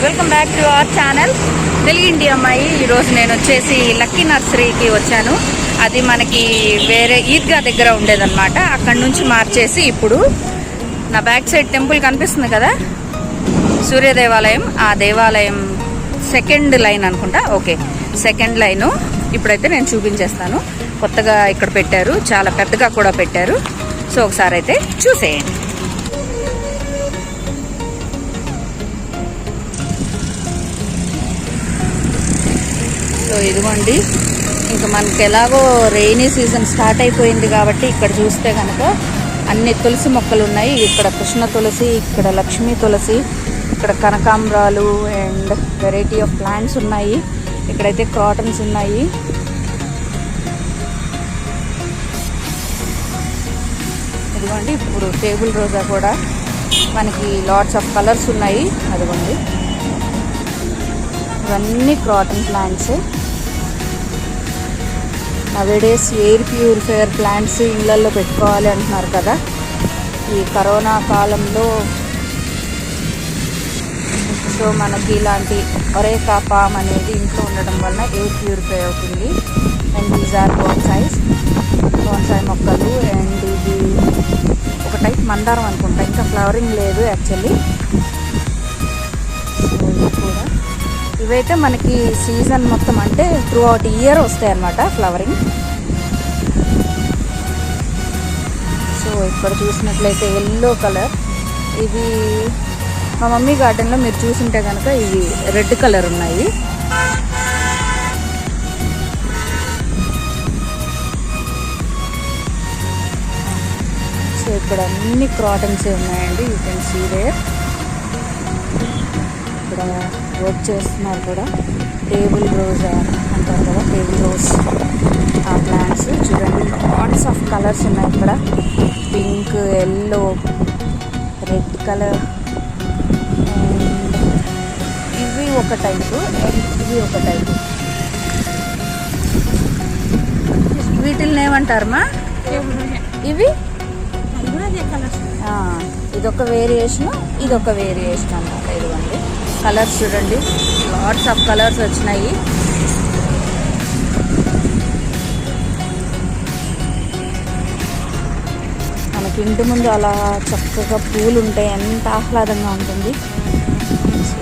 Welcome back to our channel Telugu India అమ్మాయి. ఈరోజు నేను వచ్చేసి లక్కీ నర్సరీకి వచ్చాను. అది మనకి వేరే ఈద్గా దగ్గర ఉండేదన్నమాట. అక్కడ నుంచి మార్చేసి ఇప్పుడు నా బ్యాక్ సైడ్ టెంపుల్ కనిపిస్తుంది కదా, సూర్య దేవాలయం. ఆ దేవాలయం సెకండ్ లైన్ అనుకుంటా. ఓకే, సెకండ్ లైను ఇప్పుడైతే నేను చూపించేస్తాను. కొత్తగా ఇక్కడ పెట్టారు, చాలా పెద్దగా కూడా పెట్టారు. సో ఒకసారి అయితే చూసేయండి. సో ఇదిగోండి, ఇంకా మనకి ఎలాగో రెయినీ సీజన్ స్టార్ట్ అయిపోయింది కాబట్టి ఇక్కడ చూస్తే కనుక అన్ని తులసి మొక్కలు ఉన్నాయి. ఇక్కడ కృష్ణ తులసి, ఇక్కడ లక్ష్మీ తులసి, ఇక్కడ కనకాంబరాలు అండ్ వెరైటీ ఆఫ్ ప్లాంట్స్ ఉన్నాయి. ఇక్కడైతే కాటన్స్ ఉన్నాయి. ఇదిగోండి, ఇప్పుడు టేబుల్ రోజా కూడా మనకి లాట్స్ ఆఫ్ కలర్స్ ఉన్నాయి. అదిగోండి, ఇవన్నీ cotton plants. Nowadays air purifier plants ఇళ్లల్లో పెట్టుకోవాలి అంటున్నారు కదా. ఈ కరోనా కాలంలో సో మనకి ఇలాంటి ఒరేకా పామ్ అనేది ఇంట్లో ఉండడం వలన ఎయిర్ ప్యూరిఫై అవుతుంది. అండ్ దీస్ ఆర్ బోన్సాయి మొక్కలు. అండ్ ఇది ఒక టైప్ మందారం అనుకుంటా, ఇంకా ఫ్లవరింగ్ లేదు యాక్చువల్లీ. సో ఇది కూడా, ఇవైతే మనకి సీజన్ మొత్తం అంటే త్రూ అవుట్ ఇయర్ వస్తాయి అన్నమాట ఫ్లవరింగ్. సో ఇక్కడ చూసినట్లయితే ఎల్లో కలర్, ఇవి మా మమ్మీ గార్డెన్లో మీరు చూసింటే కనుక ఇవి రెడ్ కలర్ ఉన్నాయి. సో ఇక్కడ అన్ని క్రాటన్సే ఉన్నాయండి. You can see there. ఇక్కడ వర్క్ చేస్తున్నారు కూడా. టేబుల్ రోజ్ అంటారు కదా, టేబుల్ రోజ్ ఆ ప్లాంట్స్ చూడండి. లాట్స్ ఆఫ్ కలర్స్ ఉన్నాయి ఇక్కడ. Pink, yellow, red colour. ఇవి ఒక టైపు అండ్ ఇవి ఒక టైపు. వీటిని ఏమంటారమ్మా? ఇవి ఇదొక వేరియేషన్, ఇదొక వేరియేషన్ అన్నమాట. ఇదిగోండి కలర్స్ చూడండి, లాట్స్ ఆఫ్ కలర్స్ వచ్చినాయి. మనకి ఇంటి ముందు అలా చక్కగా పూలు ఉంటాయి, ఎంత ఆహ్లాదంగా ఉంటుంది. సో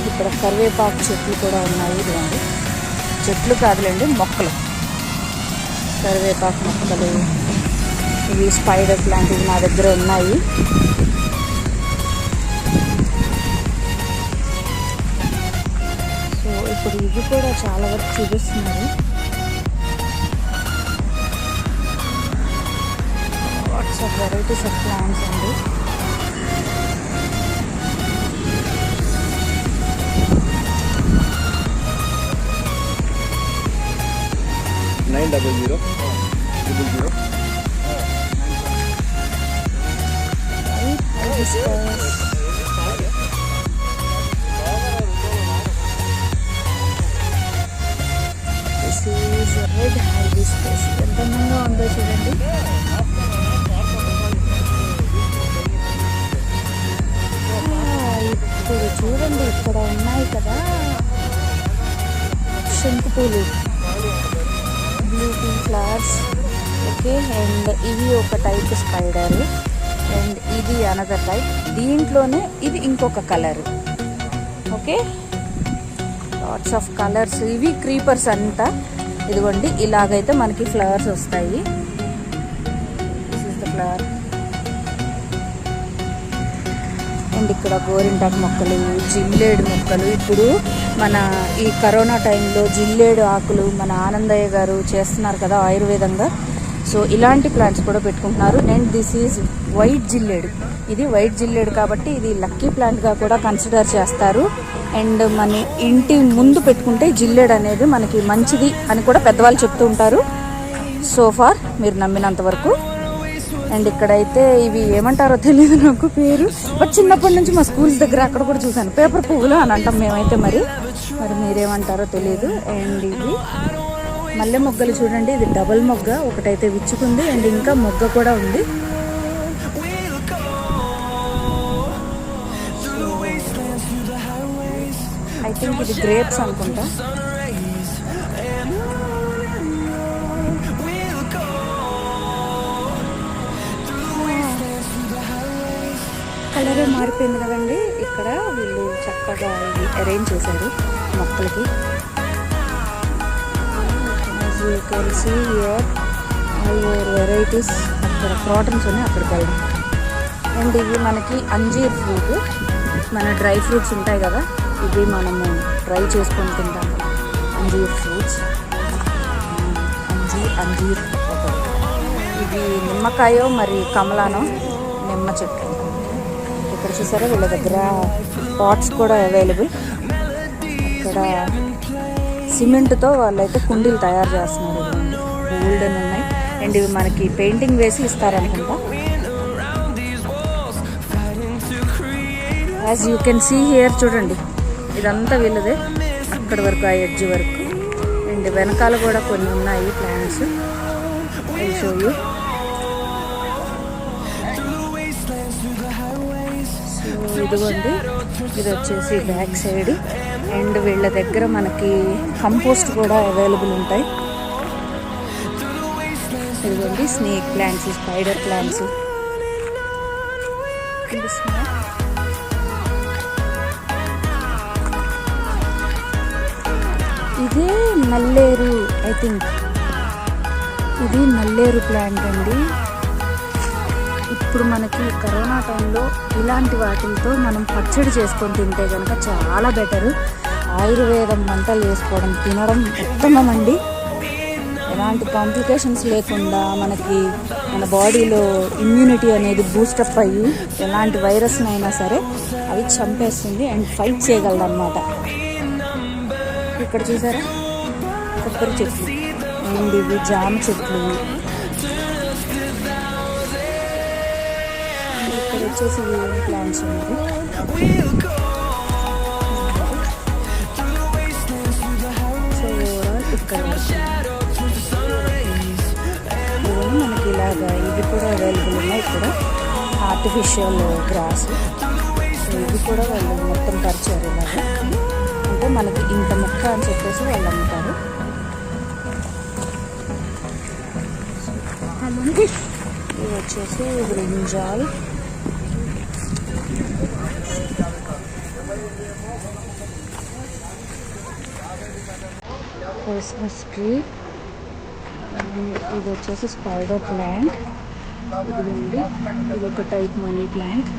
ఇక్కడ కరివేపాకు చెట్లు కూడా ఉన్నాయి. ఇదిగోండి, చెట్లు కాదులేండి, మొక్కలు, కరివేపాకు మొక్కలు. ఇవి స్పైడర్ ప్లాంట్, ఇవి నా దగ్గర ఉన్నాయి. సో ఇప్పుడు ఇవి కూడా చాలా వరకు చూపిస్తున్నారు. Lots of varieties of plants అండి. రెడ్ హైబిస్కస్ ఎంత అందంగా ఉందో చూడండి. ఇప్పుడు చూడండి, ఇక్కడ ఉన్నాయి కదా శంకు పూలు, blue pea flowers. Okay, and ఇవి ఒక టైప్ స్పైడర్ అండ్ ఇది అనదర్ టైప్. దీంట్లోనే ఇది ఇంకొక colour. Okay, LADS of colours. ఇవి క్రీపర్స్ అంతా. ఇదిగోండి, ఇలాగైతే మనకి ఫ్లవర్స్ వస్తాయి. This is the flower. And ఇక్కడ గోరింటాకు మొక్కలు, జిల్లేడు మొక్కలు. ఇప్పుడు మన ఈ కరోనా టైంలో జిల్లేడు ఆకులు మన ఆనందయ్య గారు చేస్తున్నారు కదా ఆయుర్వేదంగా. సో ఇలాంటి ప్లాంట్స్ కూడా పెట్టుకుంటున్నారు. అండ్ దిస్ ఈజ్ వైట్ జిల్లేడు. ఇది వైట్ జిల్లేడు కాబట్టి ఇది లక్కీ ప్లాంట్గా కూడా కన్సిడర్ చేస్తారు. అండ్ మన ఇంటి ముందు పెట్టుకుంటే జిల్లేడు అనేది మనకి మంచిది అని కూడా పెద్దవాళ్ళు చెప్తూ ఉంటారు. సో ఫార్ మీరు నమ్మినంత వరకు. అండ్ ఇక్కడైతే ఇవి ఏమంటారో తెలియదు నాకు పేరు, బట్ చిన్నప్పటి నుంచి మా స్కూల్స్ దగ్గర అక్కడ కూడా చూసాను. పేపర్ పువ్వులు అని అంటాం మేమైతే, మరి మీరేమంటారో తెలియదు. అండ్ ఇవి మల్లె మొగ్గలు చూడండి, ఇది డబల్ మొగ్గ, ఒకటైతే విచ్చుకుంది అండ్ ఇంకా మొగ్గ కూడా ఉంది. థింక్ ఇది గ్రేప్స్ అనుకుంటా. కలరే మారిపోయింది కదండి. ఇక్కడ వీళ్ళు చక్కగా ఇది అరేంజ్ చేశారు మొక్కలకి. కలిసి ఆల్ వెరైటీస్. అక్కడ క్రాటన్స్ ఉన్నాయి, అక్కడికి వెళ్దాం. అండ్ ఇవి మనకి అంజీర్ ఫ్రూట్, మన డ్రై ఫ్రూట్స్ ఉంటాయి కదా, ఇవి మనము డ్రై చేసుకొని తింటాము. అంజీర్ ఫ్రూట్స్, అంజీర్. ఇది నిమ్మకాయో మరి కమలానో నిమ్మ చెట్టు. ఇక్కడ చూసారా వీళ్ళ దగ్గర పాట్స్ కూడా అవైలబుల్. ఇక్కడ సిమెంట్తో వాళ్ళైతే కుండీలు తయారు చేస్తున్నారు. గోల్డెన్ ఉన్నాయి. అండ్ ఇవి మనకి పెయింటింగ్ వేసి ఇస్తారనుకుంటా. As you can see here, చూడండి ఇదంతా వీళ్ళదే అక్కడి వరకు, ఆ ఎడ్జ్ వరకు. అండ్ వెనకాల కూడా కొన్ని ఉన్నాయి plants. I show you. So ఇదిగోండి, ఇది వచ్చేసి బ్యాక్ సైడ్. అండ్ వీళ్ళ దగ్గర మనకి కంపోస్ట్ కూడా అవైలబుల్ ఉంటాయి. ఇదిగోండి స్నేక్ ప్లాంట్స్, స్పైడర్ ప్లాంట్స్. ఇదే నల్లేరు, ఐ థింక్ ఇది నల్లేరు ప్లాంట్ అండి. ఇప్పుడు మనకి కరోనా టైంలో ఇలాంటి వాటితో మనం పచ్చడి చేసుకొని తింటే కనుక చాలా బెటరు. ఆయుర్వేదం వంటలు చేసుకోవడం, తినడం ఉత్తమం అండి. ఎలాంటి కాంప్లికేషన్స్ లేకుండా మనకి మన బాడీలో ఇమ్యూనిటీ అనేది బూస్టప్ అయ్యి ఎలాంటి వైరస్నైనా సరే అవి చంపేస్తుంది అండ్ ఫైట్ చేయగలదు అన్నమాట. ఇక్కడ చూసారా కొబ్బరి చెట్లు అండ్ ఇవి జామ చెట్లు. ఇక్కడ వచ్చేసి ప్లాంట్స్ ఉన్నాయి. సో ఇక్కడ ఇవన్నీ మనకి ఇలాగా ఇవి కూడా అవైలబుల్ ఉన్నాయి. ఇక్కడ ఆర్టిఫిషియల్ గ్రాస్, ఇవి కూడా వాళ్ళు మొత్తం పరిచారు ఇలాగా. అంటే మనకి ఇంత మొక్క అని చెప్పేసి వాళ్ళు అమ్ముతారు. ఇవి వచ్చేసి బ్రింజాల్, క్రిస్మస్ ట్రీ. ఇది వచ్చేసి స్పైడర్ ప్లాంట్. ఇదిగోండి, ఇది ఒక టైప్ మనీ ప్లాంట్.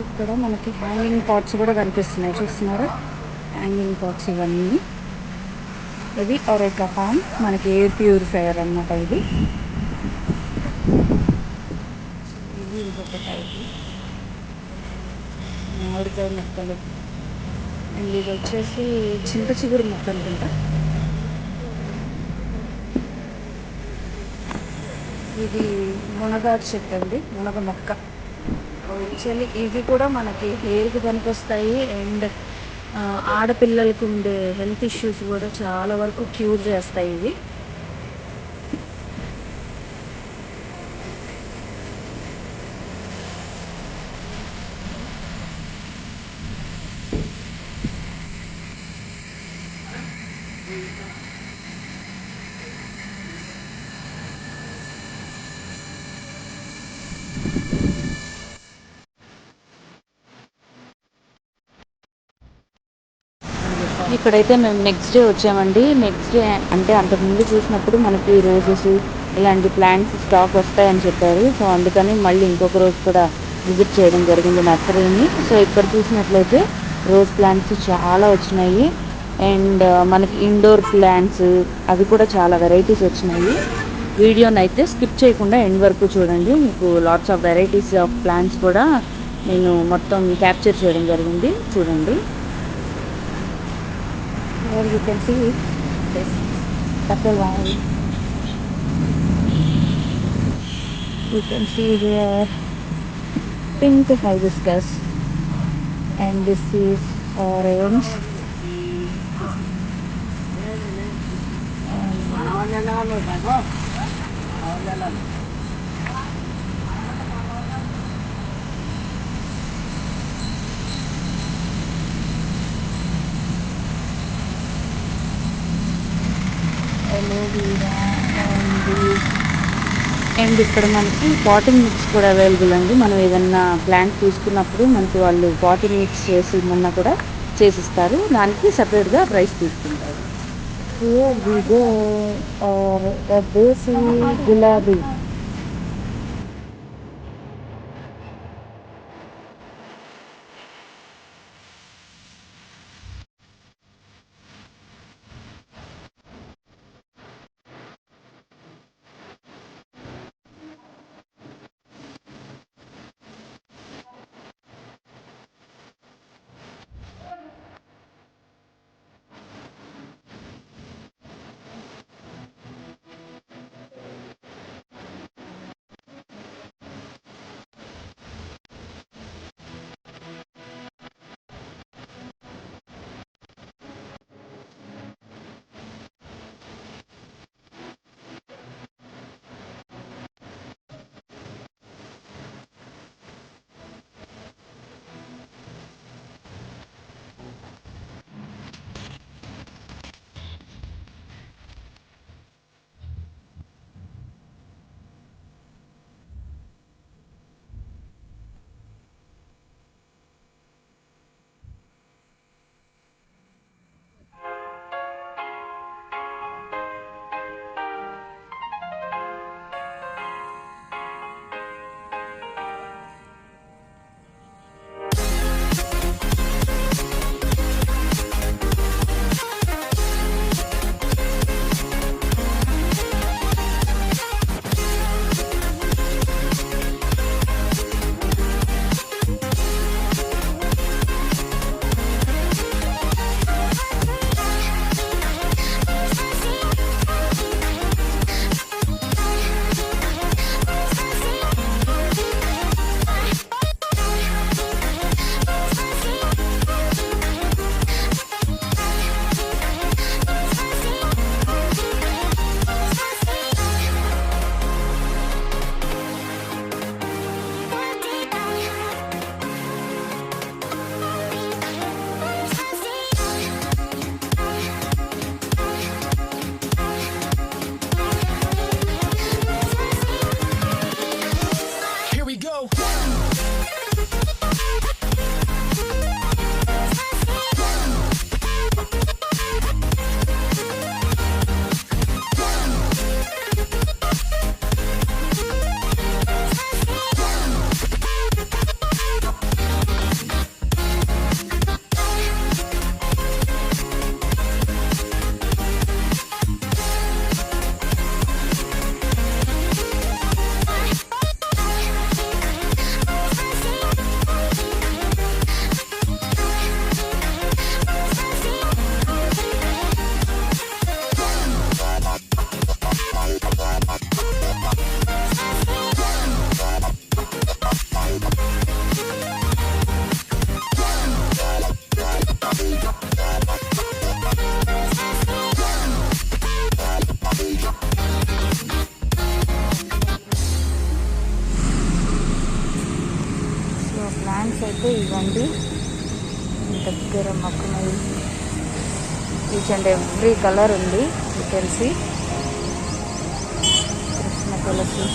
ఇక్కడ మనకి హ్యాంగింగ్ పాట్స్ కూడా కనిపిస్తున్నాయి, చూస్తున్నారా? హ్యాంగింగ్ పాట్స్ ఇవన్నీ. ఇది ఒరేకా పామ్, మనకి ఎయిర్ ప్యూరిఫైయర్ అన్నమాట. ఇది ఇంకొక టైప్ మామిడికాయ మొక్కలు. అండ్ ఇది వచ్చేసి చింత చిగురు మొక్క అనుకుంటా. ఇది మునగ చెట్టు అండి, మునగ మొక్క. యాక్చువల్లీ ఇవి కూడా మనకి హెయిర్కి పనికొస్తాయి. అండ్ ఆడపిల్లలకు ఉండే హెల్త్ ఇష్యూస్ కూడా చాలా వరకు క్యూర్ చేస్తాయి ఇవి. ఇక్కడైతే మేము నెక్స్ట్ డే వచ్చామండి. నెక్స్ట్ డే అంటే అంతకుముందు చూసినప్పుడు మనకి రోజెస్ ఇలాంటి ప్లాంట్స్ స్టాక్ వస్తాయని చెప్పారు. సో అందుకని మళ్ళీ ఇంకొక రోజు కూడా విజిట్ చేయడం జరిగింది నర్సరీని. సో ఇక్కడ చూసినట్లయితే రోజ్ ప్లాంట్స్ చాలా వచ్చినాయి. అండ్ మనకి ఇండోర్ ప్లాంట్స్ అవి కూడా చాలా వెరైటీస్ వచ్చినాయి. వీడియోని అయితే స్కిప్ చేయకుండా ఎండ్ వరకు చూడండి. మీకు lots of varieties of plants కూడా నేను మొత్తం క్యాప్చర్ చేయడం జరిగింది, చూడండి. Here you can see this purple one. You can see here pink hibiscus, and this is orange. Aloe vera and ఇక్కడ మనకి పాటింగ్ మిక్స్ కూడా అవైలబుల్ అండి. మనం ఏదన్నా ప్లాంట్ తీసుకున్నప్పుడు మనకి వాళ్ళు పాటింగ్ మిక్స్ చేసి మొన్న కూడా చేసిస్తారు. దానికి సపరేట్గా ప్రైస్ తీసుకుంటారు. దేశీ గులాబీ. ప్లాంట్స్ అయితే ఇవ్వండి దగ్గర మొక్కలు ఈచ్ అండ్ ఎవ్రీ కలర్ ఉంది. యూ కెన్ సీ కృష్ణ తులసి,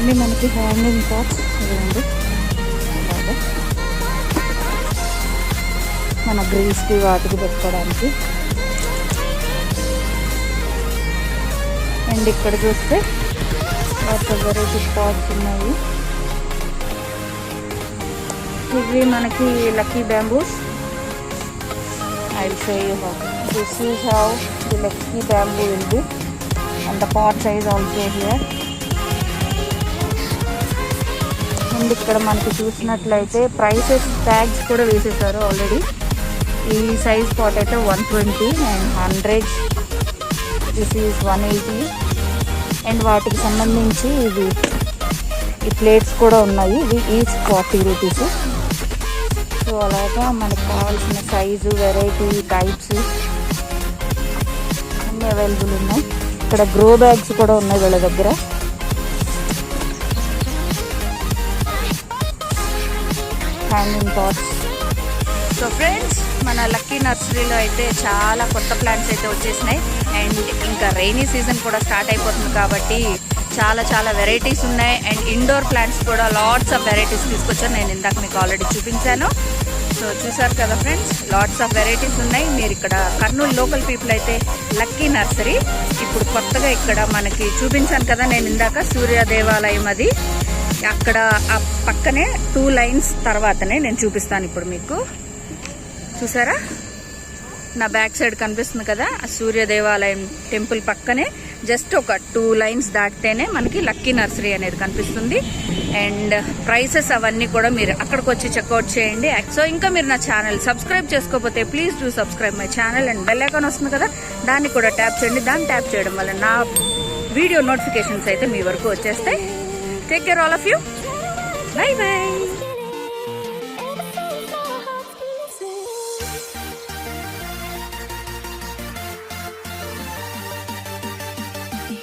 అన్నీ మనకి హ్యాంగింగ్ పాట్స్ ఇవ్వండి. అలాగే మన గ్రీస్కి వాటికి పెట్టుకోవడానికి. అండ్ ఇక్కడ చూస్తే వెరైటీ పాట్స్ ఉన్నాయి. ఇవి మనకి lucky bamboos. I will show you how this is how the lucky bamboo will be and the pot size also here. And ఇక్కడ మనకి చూసినట్లయితే ప్రైసెస్ ట్యాగ్స్ కూడా వేసేసారు ఆల్రెడీ. ఈ సైజ్ పాట్ అయితే 120 అండ్ 100. This is 180. అండ్ వాటికి సంబంధించి ఇవి ఈ ప్లేట్స్ కూడా ఉన్నాయి. ఇవి ఈచ్ 40 రూపీస్. సో అలాగా మనకు కావాల్సిన సైజు, వెరైటీ, టైప్స్ అన్నీ అవైలబుల్ ఉన్నాయి. ఇక్కడ గ్రో బ్యాగ్స్ కూడా ఉన్నాయి వీళ్ళ దగ్గర. Hanging pots. సో ఫ్రెండ్స్, మన లక్కీ నర్సరీలో అయితే చాలా కొత్త ప్లాంట్స్ అయితే వచ్చేసినాయి. అండ్ ఇంకా రైనీ సీజన్ కూడా స్టార్ట్ అయిపోతుంది కాబట్టి చాలా వెరైటీస్ ఉన్నాయి. అండ్ ఇండోర్ ప్లాంట్స్ కూడా లాట్స్ ఆఫ్ వెరైటీస్ తీసుకొచ్చాను. నేను ఇందాక మీకు ఆల్రెడీ చూపించాను. సో చూసారు కదా ఫ్రెండ్స్, లాట్స్ ఆఫ్ వెరైటీస్ ఉన్నాయి. మీరు ఇక్కడ కర్నూలు లోకల్ పీపుల్ అయితే లక్కీ నర్సరీ. ఇప్పుడు కొత్తగా ఇక్కడ మనకి చూపించాను కదా నేను ఇందాక, సూర్య దేవాలయం, అది అక్కడ ఆ పక్కనే 2 లైన్స్ తర్వాతనే నేను చూపిస్తాను ఇప్పుడు మీకు. చూసారా, నా బ్యాక్ సైడ్ కనిపిస్తుంది కదా, ఆ సూర్య దేవాలయం టెంపుల్ పక్కనే జస్ట్ ఒక 2 లైన్స్ దాటితేనే మనకి లక్కీ నర్సరీ అనేది కనిపిస్తుంది. అండ్ ప్రైసెస్ అవన్నీ కూడా మీరు అక్కడికి వచ్చి చెక్అవుట్ చేయండి. సో ఇంకా మీరు నా ఛానల్ సబ్స్క్రైబ్ చేసుకోకపోతే please do subscribe my channel. And bell icon వస్తుంది కదా, దాన్ని కూడా ట్యాప్ చేయండి. దాన్ని ట్యాప్ చేయడం వల్ల నా వీడియో నోటిఫికేషన్స్ అయితే మీ వరకు వచ్చేస్తాయి. Take care all of you. Bye bye.